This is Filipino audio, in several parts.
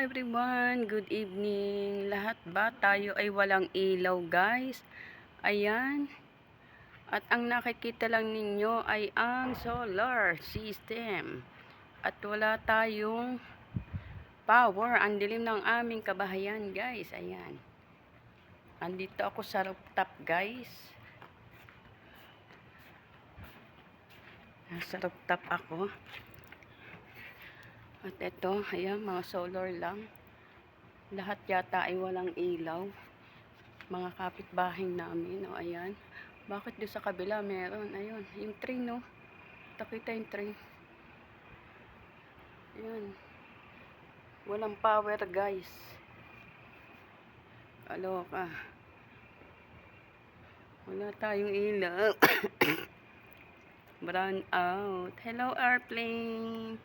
everyone, good evening. Lahat ba tayo ay walang ilaw, guys? Ayan. At ang nakikita lang ninyo ay ang solar system. At wala tayong power. Ang dilim ng aming kabahayan, guys. Ayan. Andito ako sa rooftop, guys. Nasa rooftop ako. At ito, ayan, mga solar lang. Lahat yata ay walang ilaw. Mga kapitbahay namin, o ayan. Bakit doon sa kabila meron? Ayun, yung train, no? Takita yung train. Ayan. Walang power, guys. Aloka. Wala tayong ilaw. Brown out. Hello, airplane.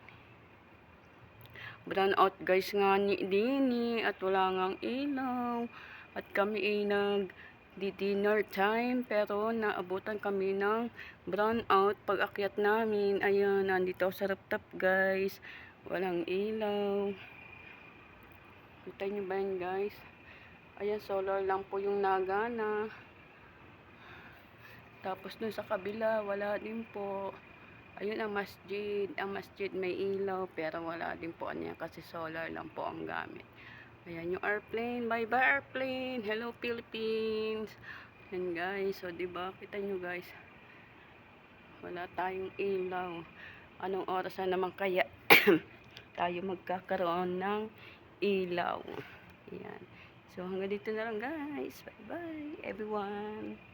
Brown out, guys, nga ni Dini. At wala ngang ilaw. At kami ay dinner time, pero naabutan kami ng brown out pag akyat namin. Ayan, nandito sa rooftop, guys. Walang ilaw. Kita nyo ba yan, guys? Ayan, solar lang po yung nagana. Tapos dun sa kabila, wala din po. Ayun ang masjid. Ang masjid may ilaw, pero wala din po niya kasi solar lang po ang gamit. Ayan yung airplane. Bye bye airplane. Hello Philippines. Ayan guys. So diba, kita nyo guys. Wala tayong ilaw. Anong oras na naman kaya tayo magkakaroon ng ilaw. Ayan. So hanggang dito na lang guys. Bye bye everyone.